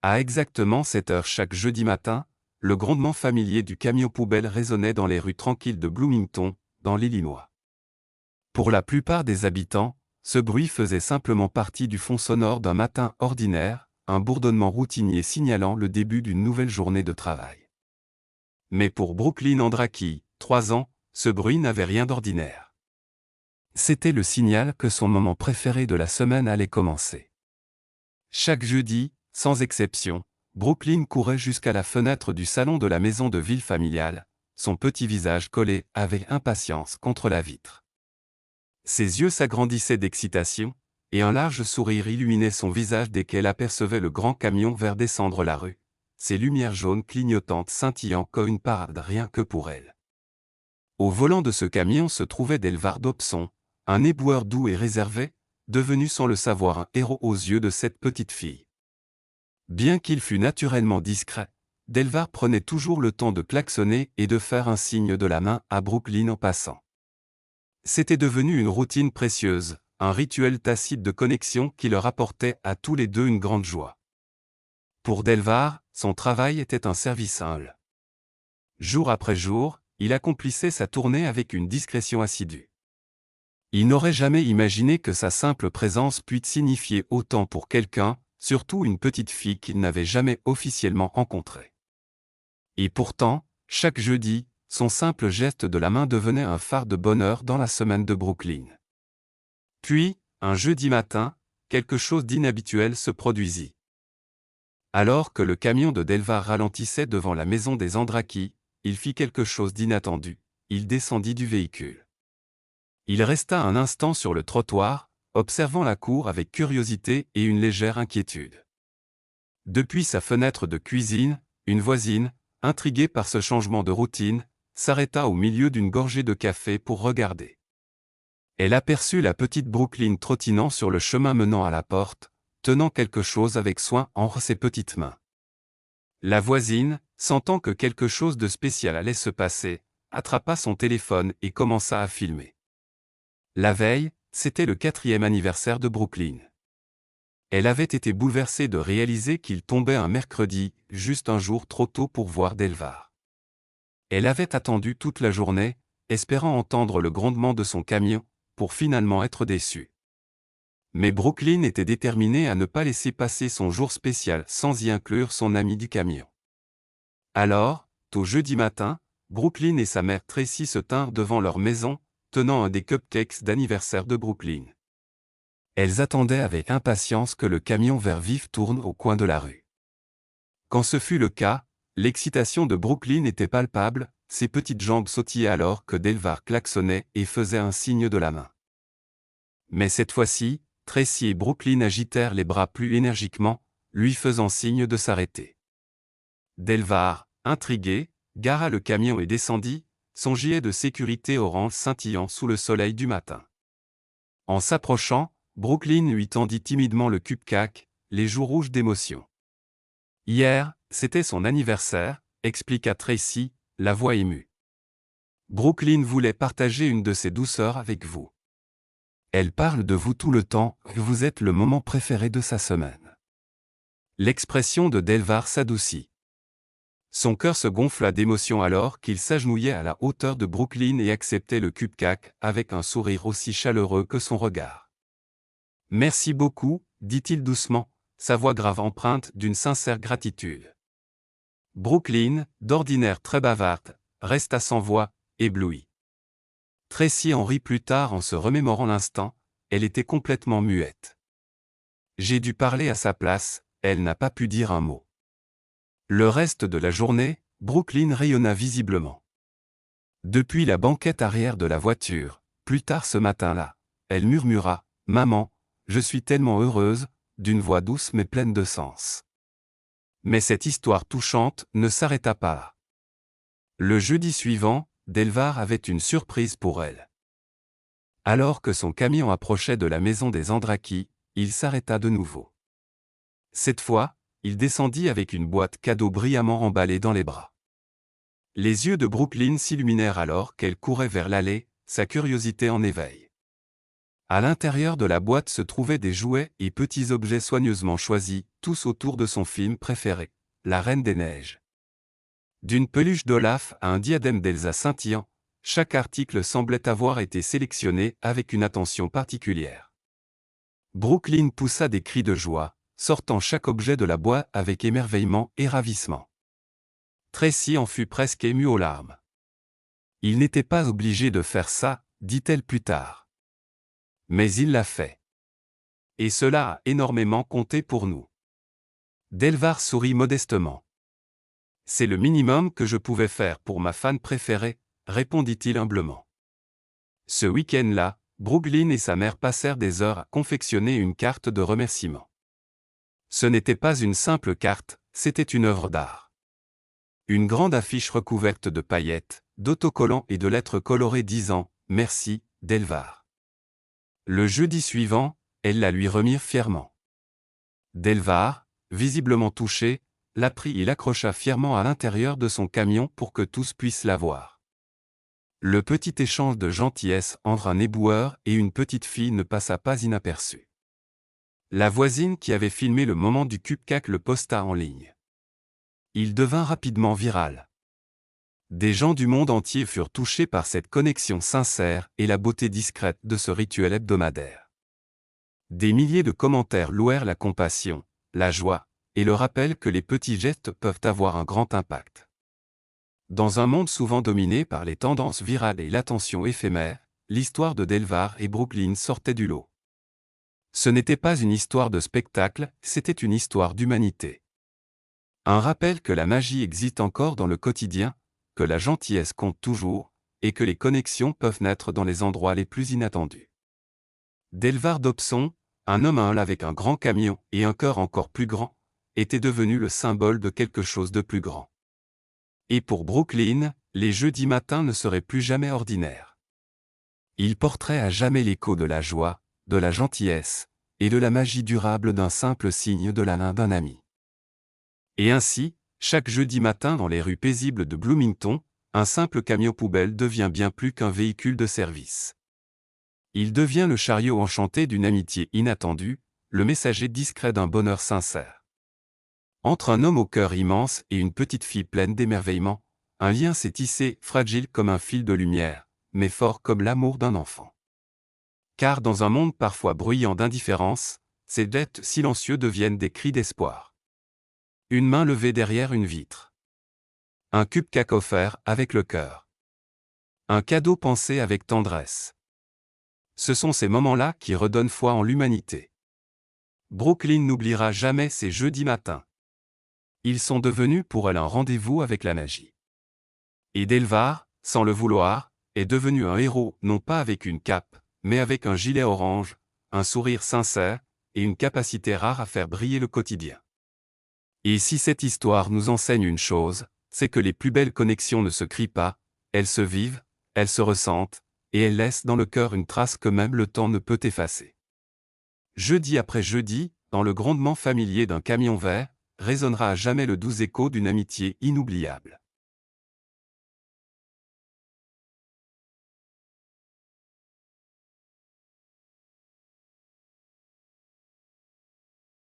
À exactement 7 heures chaque jeudi matin, le grondement familier du camion poubelle résonnait dans les rues tranquilles de Bloomington, dans l'Illinois. Pour la plupart des habitants, ce bruit faisait simplement partie du fond sonore d'un matin ordinaire, un bourdonnement routinier signalant le début d'une nouvelle journée de travail. Mais pour Brooklyn Andraki, 3 ans, ce bruit n'avait rien d'ordinaire. C'était le signal que son moment préféré de la semaine allait commencer. Chaque jeudi, sans exception, Brooklyn courait jusqu'à la fenêtre du salon de la maison de ville familiale, son petit visage collé avec impatience contre la vitre. Ses yeux s'agrandissaient d'excitation, et un large sourire illuminait son visage dès qu'elle apercevait le grand camion vert descendre la rue, ses lumières jaunes clignotantes scintillant comme une parade rien que pour elle. Au volant de ce camion se trouvait Delvar Dobson, un éboueur doux et réservé, devenu sans le savoir un héros aux yeux de cette petite fille. Bien qu'il fût naturellement discret, Delvar prenait toujours le temps de klaxonner et de faire un signe de la main à Brooklyn en passant. C'était devenu une routine précieuse, un rituel tacite de connexion qui leur apportait à tous les deux une grande joie. Pour Delvar, son travail était un service humble. Jour après jour, il accomplissait sa tournée avec une discrétion assidue. Il n'aurait jamais imaginé que sa simple présence puisse signifier autant pour quelqu'un, surtout une petite fille qu'il n'avait jamais officiellement rencontrée. Et pourtant, chaque jeudi, son simple geste de la main devenait un phare de bonheur dans la semaine de Brooklyn. Puis, un jeudi matin, quelque chose d'inhabituel se produisit. Alors que le camion de Delvar ralentissait devant la maison des Andraki, il fit quelque chose d'inattendu, il descendit du véhicule. Il resta un instant sur le trottoir, observant la cour avec curiosité et une légère inquiétude. Depuis sa fenêtre de cuisine, une voisine, intriguée par ce changement de routine, s'arrêta au milieu d'une gorgée de café pour regarder. Elle aperçut la petite Brooklyn trottinant sur le chemin menant à la porte, tenant quelque chose avec soin entre ses petites mains. La voisine, sentant que quelque chose de spécial allait se passer, attrapa son téléphone et commença à filmer. La veille, c'était le 4e anniversaire de Brooklyn. Elle avait été bouleversée de réaliser qu'il tombait un mercredi, juste un jour trop tôt pour voir Delvar. Elle avait attendu toute la journée, espérant entendre le grondement de son camion, pour finalement être déçue. Mais Brooklyn était déterminée à ne pas laisser passer son jour spécial sans y inclure son ami du camion. Alors, tôt jeudi matin, Brooklyn et sa mère Tracy se tinrent devant leur maison, tenant un des cupcakes d'anniversaire de Brooklyn. Elles attendaient avec impatience que le camion vert vif tourne au coin de la rue. Quand ce fut le cas, l'excitation de Brooklyn était palpable, ses petites jambes sautillaient alors que Delvar klaxonnait et faisait un signe de la main. Mais cette fois-ci, Tracy et Brooklyn agitèrent les bras plus énergiquement, lui faisant signe de s'arrêter. Delvar, intrigué, gara le camion et descendit, son gilet de sécurité orange scintillant sous le soleil du matin. En s'approchant, Brooklyn lui tendit timidement le cupcake, les joues rouges d'émotion. « Hier, c'était son anniversaire », expliqua Tracy, la voix émue. « Brooklyn voulait partager une de ses douceurs avec vous. Elle parle de vous tout le temps, vous êtes le moment préféré de sa semaine. » L'expression de Delvar s'adoucit. Son cœur se gonfla d'émotion alors qu'il s'agenouillait à la hauteur de Brooklyn et acceptait le cupcake avec un sourire aussi chaleureux que son regard. « Merci beaucoup, dit-il doucement, sa voix grave empreinte d'une sincère gratitude. Brooklyn, d'ordinaire très bavarde, resta sans voix, éblouie. Tracy en rit plus tard en se remémorant l'instant, elle était complètement muette. J'ai dû parler à sa place, elle n'a pas pu dire un mot. Le reste de la journée, Brooklyn rayonna visiblement. Depuis la banquette arrière de la voiture, plus tard ce matin-là, elle murmura « Maman, je suis tellement heureuse », d'une voix douce mais pleine de sens. Mais cette histoire touchante ne s'arrêta pas là. Le jeudi suivant, Delvar avait une surprise pour elle. Alors que son camion approchait de la maison des Andraki, il s'arrêta de nouveau. Cette fois, il descendit avec une boîte cadeau brillamment emballée dans les bras. Les yeux de Brooklyn s'illuminèrent alors qu'elle courait vers l'allée, sa curiosité en éveil. À l'intérieur de la boîte se trouvaient des jouets et petits objets soigneusement choisis, tous autour de son film préféré, La Reine des Neiges. D'une peluche d'Olaf à un diadème d'Elsa scintillant, chaque article semblait avoir été sélectionné avec une attention particulière. Brooklyn poussa des cris de joie, sortant chaque objet de la boîte avec émerveillement et ravissement. Tracy en fut presque émue aux larmes. Il n'était pas obligé de faire ça, dit-elle plus tard. Mais il l'a fait. Et cela a énormément compté pour nous. Delvar sourit modestement. C'est le minimum que je pouvais faire pour ma fan préférée, répondit-il humblement. Ce week-end-là, Brooklyn et sa mère passèrent des heures à confectionner une carte de remerciement. Ce n'était pas une simple carte, c'était une œuvre d'art. Une grande affiche recouverte de paillettes, d'autocollants et de lettres colorées disant « Merci, Delvar ». Le jeudi suivant, elles la lui remirent fièrement. Delvar, visiblement touché, la prit et l'accrocha fièrement à l'intérieur de son camion pour que tous puissent la voir. Le petit échange de gentillesse entre un éboueur et une petite fille ne passa pas inaperçu. La voisine qui avait filmé le moment du cupcake le posta en ligne. Il devint rapidement viral. Des gens du monde entier furent touchés par cette connexion sincère et la beauté discrète de ce rituel hebdomadaire. Des milliers de commentaires louèrent la compassion, la joie, et le rappel que les petits gestes peuvent avoir un grand impact. Dans un monde souvent dominé par les tendances virales et l'attention éphémère, l'histoire de Delvar et Brooklyn sortait du lot. Ce n'était pas une histoire de spectacle, c'était une histoire d'humanité. Un rappel que la magie existe encore dans le quotidien, que la gentillesse compte toujours, et que les connexions peuvent naître dans les endroits les plus inattendus. Delvar Dobson, un homme humble avec un grand camion et un cœur encore plus grand, était devenu le symbole de quelque chose de plus grand. Et pour Brooklyn, les jeudis matins ne seraient plus jamais ordinaires. Ils porteraient à jamais l'écho de la joie, de la gentillesse, et de la magie durable d'un simple signe de la main d'un ami. Et ainsi, chaque jeudi matin dans les rues paisibles de Bloomington, un simple camion poubelle devient bien plus qu'un véhicule de service. Il devient le chariot enchanté d'une amitié inattendue, le messager discret d'un bonheur sincère. Entre un homme au cœur immense et une petite fille pleine d'émerveillement, un lien s'est tissé, fragile comme un fil de lumière, mais fort comme l'amour d'un enfant. Car dans un monde parfois bruyant d'indifférence, ces gestes silencieux deviennent des cris d'espoir. Une main levée derrière une vitre. Un cupcake offert avec le cœur. Un cadeau pensé avec tendresse. Ce sont ces moments-là qui redonnent foi en l'humanité. Brooklyn n'oubliera jamais ces jeudis matins. Ils sont devenus pour elle un rendez-vous avec la magie. Et Delvar, sans le vouloir, est devenu un héros, non pas avec une cape, mais avec un gilet orange, un sourire sincère, et une capacité rare à faire briller le quotidien. Et si cette histoire nous enseigne une chose, c'est que les plus belles connexions ne se crient pas, elles se vivent, elles se ressentent, et elles laissent dans le cœur une trace que même le temps ne peut effacer. Jeudi après jeudi, dans le grondement familier d'un camion vert, résonnera à jamais le doux écho d'une amitié inoubliable.